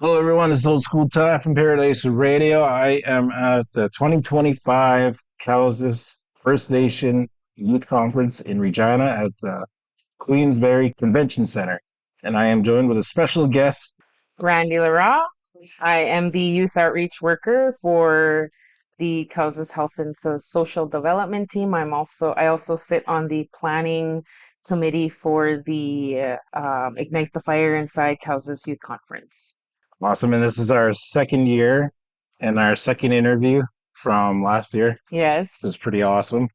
Hello, everyone. It's Olskool Ty from Paradise Radio. I am at the 2025 Cowessess First Nation Youth Conference in Regina at the Queensberry Convention Center. And I am joined with a special guest. Randi Lerat. I am the youth outreach worker for the Cowessess Health and Social Development team. I also sit on the planning committee for the Ignite the Fire Inside Cowessess Youth Conference. Awesome. And this is our second year and our second interview from last year. This is Yes, pretty awesome.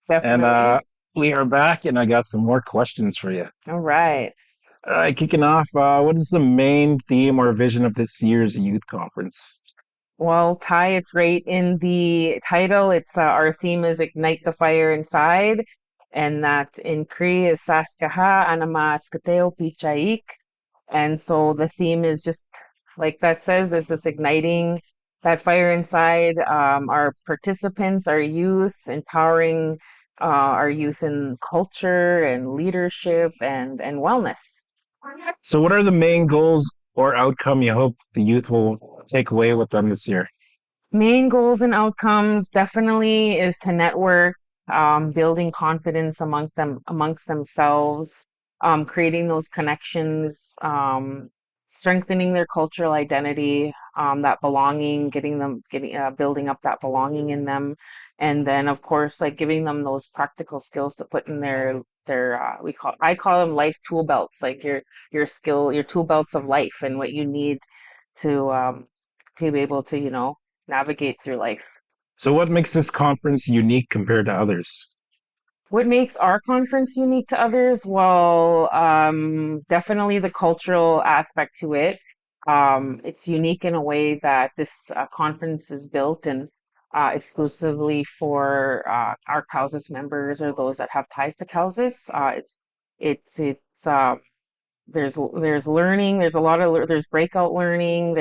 And definitely. we are back, and I got some more questions for you. All right. All right, kicking off, what is the main theme or vision of this year's youth conference? Well, Ty, it's right in the title. It's our theme is Ignite the Fire Inside, and that in Cree is Saskaha Anama Skateo Pichaik. And so the theme is just like that says, is this igniting that fire inside our participants, our youth, empowering our youth in culture and leadership and wellness. So, what are the main goals or outcome you hope the youth will take away with them this year? Main goals and outcomes definitely is to network, building confidence amongst themselves, creating those connections, strengthening their cultural identity, that belonging, building up that belonging in them, and then of course like giving them those practical skills to put in their I call them life tool belts, like your tool belts of life and what you need to to be able to navigate through life. So, what makes this conference unique compared to others? What makes our conference unique to others? Well, definitely the cultural aspect to it. It's unique in a way that this conference is built and exclusively for our Cowessess members or those that have ties to Cowessess. It's there's learning, there's a lot of there's breakout learning,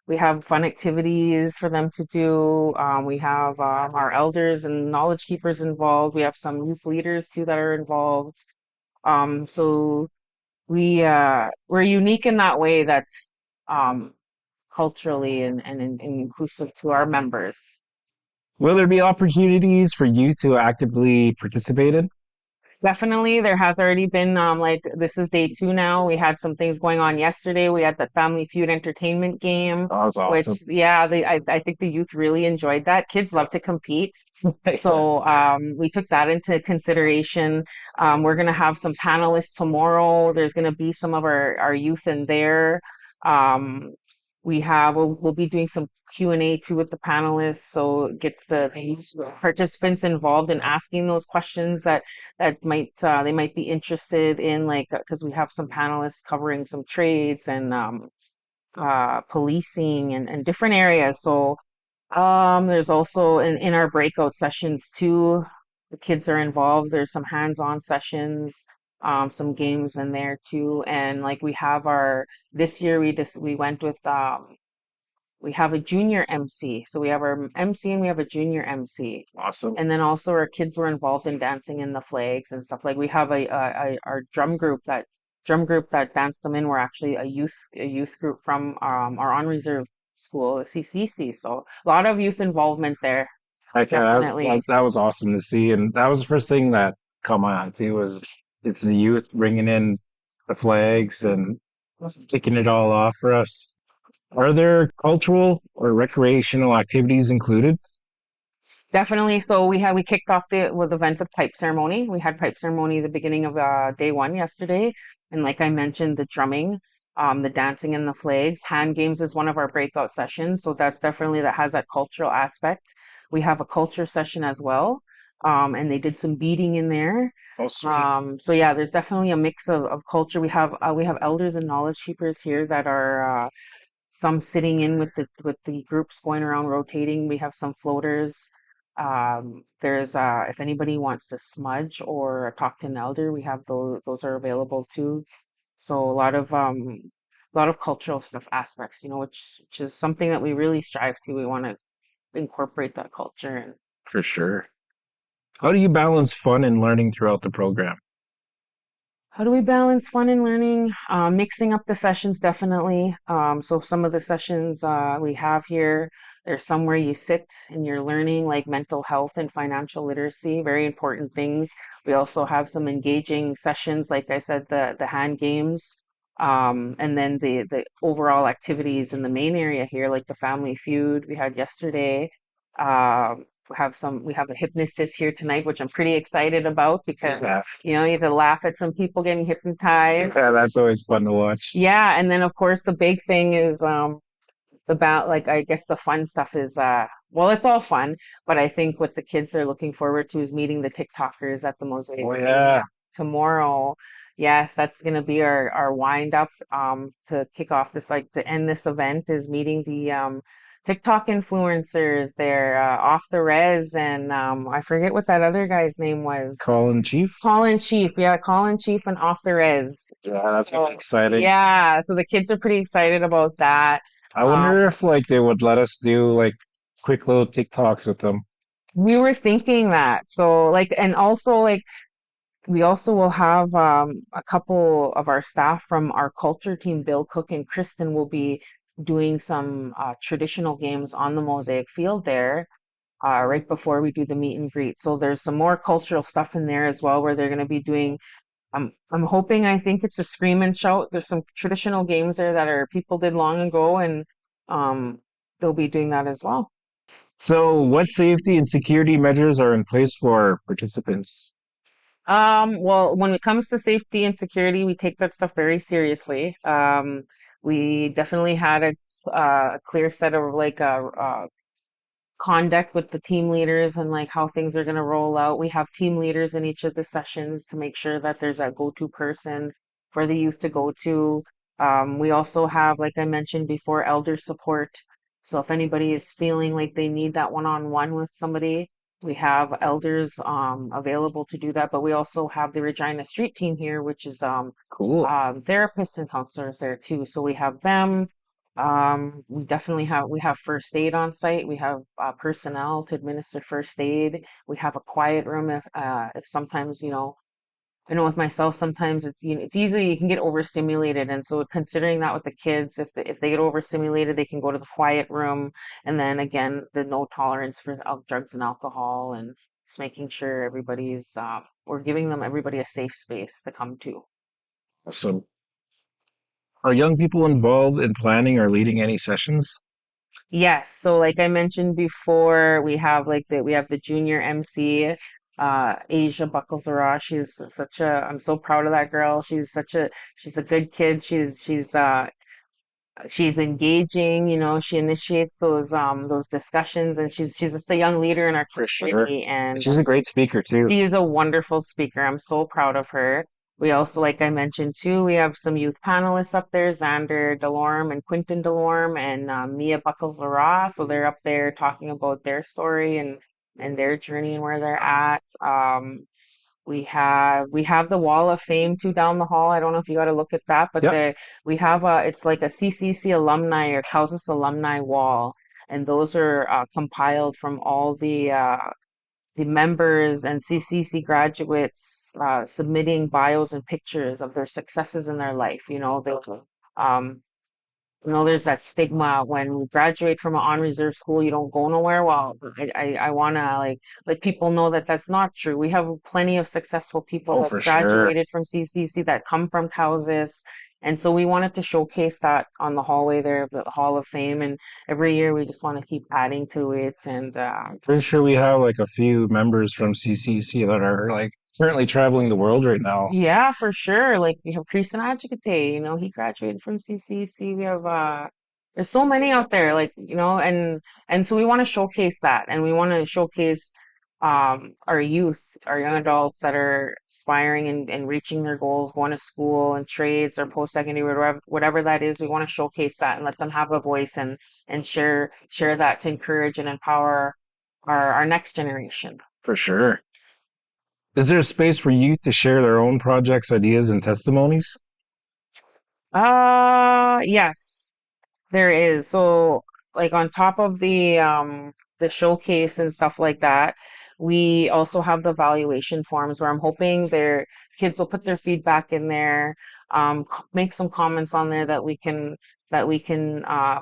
we have fun activities for them to do. We have our elders and knowledge keepers involved. We have some youth leaders too that are involved. So we're unique in that way that's um, culturally and inclusive to our members. Will there be opportunities for youth to actively participate in? Definitely, there has already been like this is day two now. We had some things going on yesterday. We had the Family Feud entertainment game, Oh, that's which awesome. yeah, I think the youth really enjoyed that. Kids love to compete. Yeah. So we took that into consideration. We're gonna have some panelists tomorrow. There's gonna be some of our youth in there. Um, we'll be doing some Q&A too with the panelists, so it gets the participants involved in asking those questions that might they might be interested in, like because we have some panelists covering some trades and policing and different areas. So there's also in our breakout sessions too, the kids are involved. There's some hands-on sessions, some games in there too. And like we have our this year we went with we have a junior MC. So we have our MC and we have a junior MC. Awesome. And then also our kids were involved in dancing in the flags and stuff. Like we have our drum group that danced them in were actually a youth group from our on reserve school, CCC. So a lot of youth involvement there, Okay, definitely. that was awesome to see, and that was the first thing that caught my eye too. Was it's the youth bringing in the flags and kicking it all off for us. Are there cultural or recreational activities included? Definitely. So we kicked off the event with pipe ceremony. We had pipe ceremony the beginning of day one yesterday, and like I mentioned, the drumming, the dancing, and the flags. Hand games is one of our breakout sessions, so that's definitely that has that cultural aspect. We have a culture session as well, and they did some beading in there. Oh, sweet. So yeah, there's definitely a mix of culture. We have elders and knowledge keepers here that are some sitting in with the groups going around rotating. We have some floaters. There's if anybody wants to smudge or talk to an elder, we have those are available too. So a lot of cultural stuff aspects, which is something that we really strive to. We want to incorporate that culture and For sure. How do you balance fun and learning throughout the program? How do we balance fun and learning? Mixing up the sessions, definitely. So some of the sessions we have here, there's some where you sit and you're learning like mental health and financial literacy, very important things. We also have some engaging sessions, like I said, the hand games, and then the overall activities in the main area here, like the Family Feud we had yesterday. We have a hypnotist here tonight, which I'm pretty excited about because Yeah, you have to laugh at some people getting hypnotized. yeah, that's always fun to watch. Yeah, and then of course the big thing is like I guess the fun stuff is well, it's all fun, but I think what the kids are looking forward to is meeting the TikTokers at the Mosaic Oh Stadium yeah, tomorrow. Yes, that's gonna be our wind up to kick off this, like to end this event, is meeting the TikTok influencers. They're off the res, and I forget what that other guy's name was. Colin Chief. Colin Chief, yeah, Colin Chief and off the res. Yeah, that's So exciting. yeah, so the kids are pretty excited about that. I Um, wonder if like they would let us do like quick little TikToks with them. we were thinking that. So like, and also like we also will have a couple of our staff from our culture team, Bill Cook and Kristen, will be doing some traditional games on the Mosaic Field there right before we do the meet and greet. So there's some more cultural stuff in there as well, where they're going to be doing. I'm hoping. I think it's a scream and shout. There's some traditional games there that are people did long ago, and um, they'll be doing that as well. So, what safety and security measures are in place for participants? Well, when it comes to safety and security, we take that stuff very seriously. We definitely had a clear set of like conduct with the team leaders and like how things are going to roll out. We have team leaders in each of the sessions to make sure that there's a go-to person for the youth to go to. We also have, like I mentioned before, elder support. So if anybody is feeling like they need that one-on-one with somebody, we have elders available to do that. But we also have the Regina Street team here, which is Cool. therapists and counselors there too. So we have them. We have first aid on site. We have personnel to administer first aid. We have a quiet room if sometimes, I know with myself sometimes it's easy, you can get overstimulated, and so considering that with the kids, if they get overstimulated, they can go to the quiet room, and then again the no tolerance for drugs and alcohol, and just making sure we're giving them everybody a safe space to come to. So, are young people involved in planning or leading any sessions? Yes, so like I mentioned before, we have the junior MC, Asia Buckles. I'm so proud of that girl. She's a good kid. She's engaging, she initiates those discussions, and she's just a young leader in our For sure. community, and She's a great speaker too. she is a wonderful speaker. I'm so proud of her. We also, like I mentioned too, we have some youth panelists up there, Xander Delorme and Quinton Delorme and Mia Buckles Lara. So they're up there talking about their story and their journey and where they're at. We have the Wall of Fame too down the hall. I don't know if you got to look at that, but Yep. we have it's like a CCC alumni or Cowessess alumni wall, and those are compiled from all the members and CCC graduates submitting bios and pictures of their successes in their life. Um, there's that stigma when you graduate from an on-reserve school, you don't go nowhere. Well, I want to let people know that that's not true. We have plenty of successful people Oh, that's for sure. graduated from CCC that come from Cowessess. And so we wanted to showcase that on the hallway there of the Hall of Fame. And every year we just want to keep adding to it. And Pretty sure we have like a few members from CCC that are like currently traveling the world right now. yeah, for sure. Like we have Christian Adjicate, he graduated from CCC. We have there's so many out there, like, and so we want to showcase that, and we want to showcase our youth, our young adults that are aspiring and reaching their goals, going to school and trades or post-secondary, whatever that is. We want to showcase that and let them have a voice and share that to encourage and empower our next generation. For sure. Is there a space for youth to share their own projects, ideas, and testimonies? Yes. There is. So, like on top of the showcase and stuff like that. We also have the evaluation forms where I'm hoping their kids will put their feedback in there, make some comments on there that we can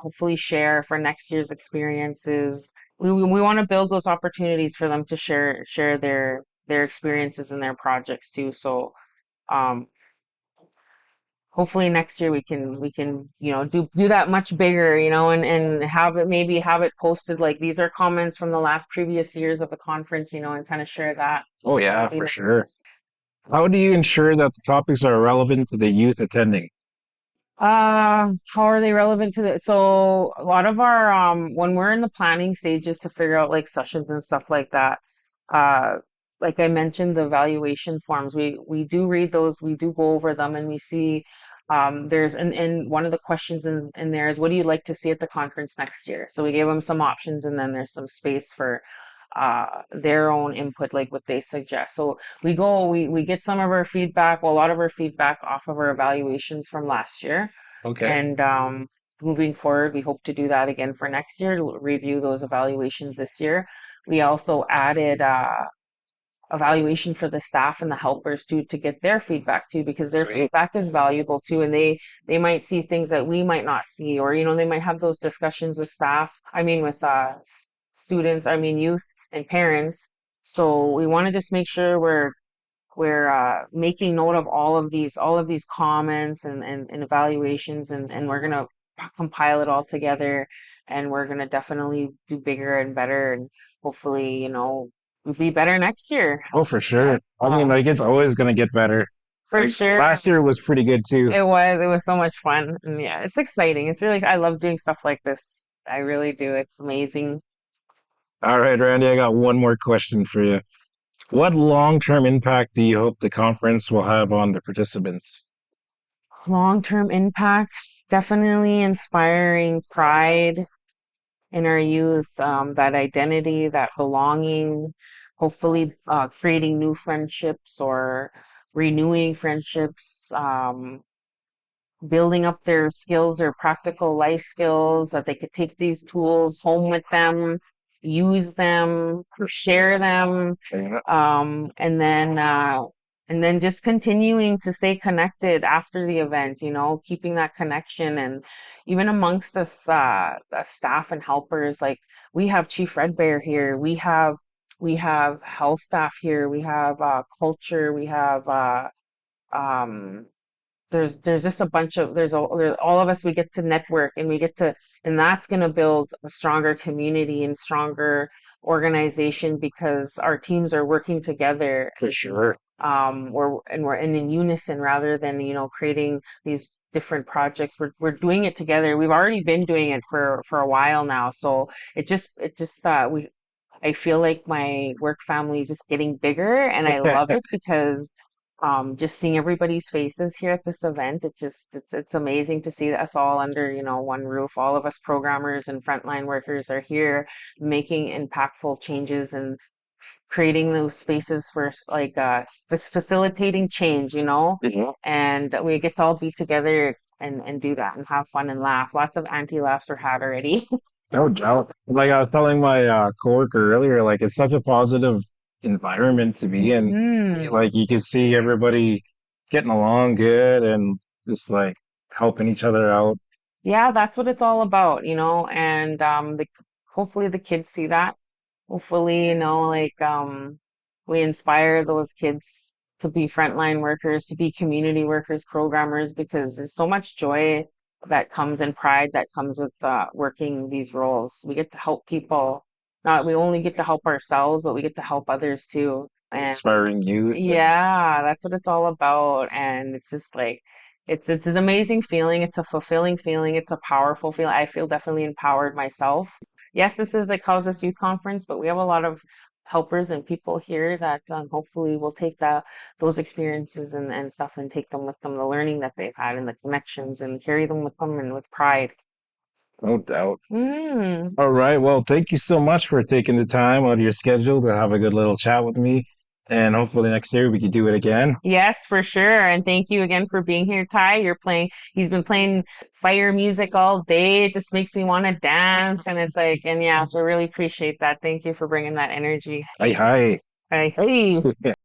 hopefully share for next year's experiences. We want to build those opportunities for them to share their experiences and their projects too. So um, hopefully next year we can do that much bigger, and have it, maybe have it posted like these are comments from the last previous years of the conference, and kind of share that. Oh That yeah, would be for sure. nice. How do you ensure that the topics are relevant to the youth attending? How are they relevant to the, so a lot of our when we're in the planning stages to figure out like sessions and stuff like that, uh like I mentioned, the evaluation forms, we do read those, we do go over them, and we see there's and one of the questions in there is, what do you like to see at the conference next year? So we gave them some options, and then there's some space for their own input, like what they suggest. So we get some of our feedback, well, a lot of our feedback off of our evaluations from last year. Okay, And moving forward, we hope to do that again for next year, to review those evaluations this year. We also added evaluation for the staff and the helpers too, to get their feedback too, because their sweet. feedback is valuable too, and they might see things that we might not see, or they might have those discussions with staff, I mean with students, I mean youth and parents. So we want to just make sure we're making note of all of these comments and evaluations, and we're gonna compile it all together, and we're gonna definitely do bigger and better, and hopefully, we'll be better next year. Oh, for Yeah, sure. I mean, like it's always gonna get better. for Like sure. last year was pretty good too. It was so much fun, and yeah, it's exciting. It's really, I love doing stuff like this. I really do. It's amazing. All right, Randy, I got one more question for you. What long-term impact do you hope the conference will have on the participants? Long-term impact, definitely inspiring pride in our youth, that identity, that belonging, hopefully creating new friendships or renewing friendships, building up their skills, their practical life skills, that they could take these tools home with them, use them, share them, Yeah. and then just continuing to stay connected after the event, keeping that connection. And even amongst us, the staff and helpers, like we have Chief Red Bear here, we have health staff here, we have culture, we have um there's just a bunch of all of us, we get to network, and that's going to build a stronger community and stronger organization, because our teams are working together. For sure. We're in unison, rather than creating these different projects. We're doing it together. We've already been doing it for a while now, so it just we I feel like my work family is just getting bigger, and I love it, because just seeing everybody's faces here at this event, it's amazing to see us all under, one roof. All of us programmers and frontline workers are here, making impactful changes and creating those spaces for like facilitating change, Yeah. and we get to all be together and do that and have fun and laugh. Lots of anti-laughs are had already. No doubt. Like I was telling my coworker earlier, like it's such a positive environment to be in. Mm. Like you can see everybody getting along good and just like helping each other out. Yeah, that's what it's all about, and hopefully the kids see that. Hopefully, like we inspire those kids to be frontline workers, to be community workers, programmers, because there's so much joy that comes, and pride that comes with working these roles. We get to help people. Not we only get to help ourselves, but we get to help others too. And Inspiring youth and yeah, that's what it's all about. And it's just like it's an amazing feeling. It's a fulfilling feeling. It's a powerful feeling. I feel definitely empowered myself. Yes, this is a Cowessess Youth Conference, but we have a lot of helpers and people here that hopefully will take those experiences and stuff, and take them with them, the learning that they've had and the connections, and carry them with them, and with pride. no doubt. Mm. All right. Well, thank you so much for taking the time out of your schedule to have a good little chat with me. And hopefully next year we could do it again. Yes, for sure. And thank you again for being here, Ty. He's been playing fire music all day. It just makes me want to dance. And it's like, and yeah, so I really appreciate that. Thank you for bringing that energy. Hi, hi. All right. Hey.